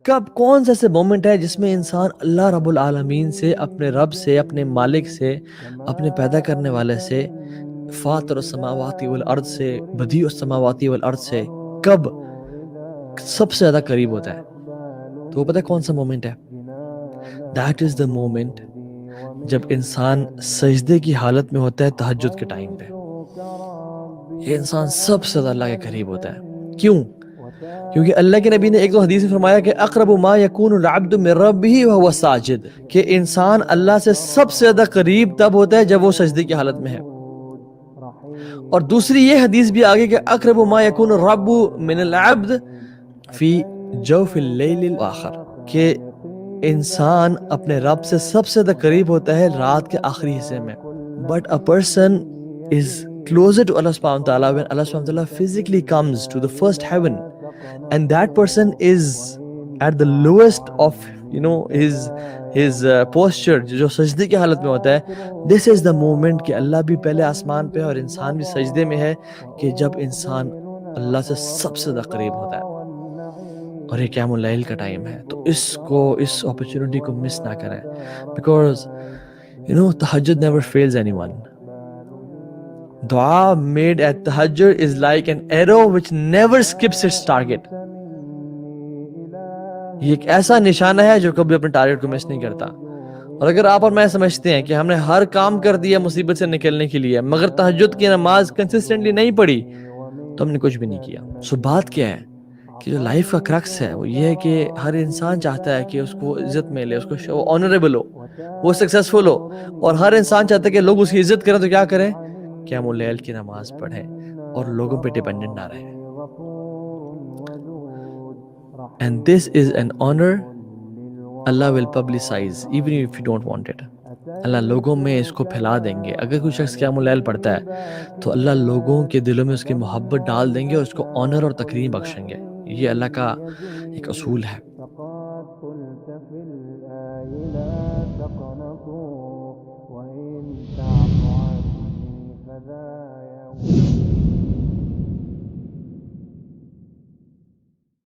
کب کون سا ایسے مومنٹ ہے جس میں انسان اللہ رب العالمین سے، اپنے رب سے، اپنے مالک سے، اپنے پیدا کرنے والے سے، فاطر السماوات والارض سے، بدیع السماوات والارض سے کب سب سے زیادہ قریب ہوتا ہے؟ تو وہ پتہ ہے کون سا مومنٹ ہے؟ دیٹ از دا مومنٹ جب انسان سجدے کی حالت میں ہوتا ہے تہجد کے ٹائم پہ. یہ انسان سب سے زیادہ اللہ کے قریب ہوتا ہے. کیوں؟ کیونکہ اللہ کے نبی نے ایک دو حدیث میں فرمایا کہ اقرب ما یکون العبد من ربہ وہو ساجد، کہ انسان اللہ سے سب سے زیادہ قریب تب ہوتا ہے جب وہ سجدے کی حالت میں ہے. اور دوسری یہ حدیث بھی آگے کہ اقرب ما یکون الرب من العبد فی جوف اللیل الاخر، کہ انسان اپنے رب سے سب سے زیادہ قریب ہوتا ہے رات کے آخری حصے میں. But a person is closer to Allah subhanahu wa ta'ala when Allah subhanahu wa ta'ala physically comes to the first heaven, and that person is at the lowest of his posture, جو سجدے کی حالت میں ہوتا ہے. this is the moment کہ اللہ بھی پہلے آسمان پہ ہے اور انسان بھی سجدے میں ہے، کہ جب انسان اللہ سے سب سے زیادہ قریب ہوتا ہے. اور یہ قیام اللیل کا ٹائم ہے، تو اس اپرچونٹی کو مس نہ کریں، بیکاز تہجد never fails anyone. دعا made at tahajjud is like an arrow which never skips its target. یہ ایک ایسا نشانہ ہے جو کبھی اپنے ٹارگٹ کو مس نہیں کرتا. اور اگر آپ اور میں سمجھتے ہیں کہ ہم نے ہر کام کر دیا مصیبت سے نکلنے کے لیے، مگر تہجد کی نماز کنسسٹنٹلی نہیں پڑھی، تو ہم نے کچھ بھی نہیں کیا. سو بات کیا ہے کہ جو لائف کا کرکس ہے وہ یہ ہے کہ ہر انسان چاہتا ہے کہ اس کو عزت ملے، اس کو آنریبل ہو، وہ سکسیسفل ہو، اور ہر انسان چاہتا ہے کہ لوگ اس کی عزت کریں. تو کیا کریں؟ قیام اللیل کی نماز پڑھیں اور لوگوں پہ ڈیپینڈنٹ نہ رہیں. And this is an honor Allah will publicize even if you don't want it. اللہ لوگوں میں اس کو پھیلا دیں گے. اگر کوئی شخص قیام اللیل پڑھتا ہے تو اللہ لوگوں کے دلوں میں اس کی محبت ڈال دیں گے اور اس کو آنر اور تکریم بخشیں گے. یہ اللہ کا ایک اصول ہے.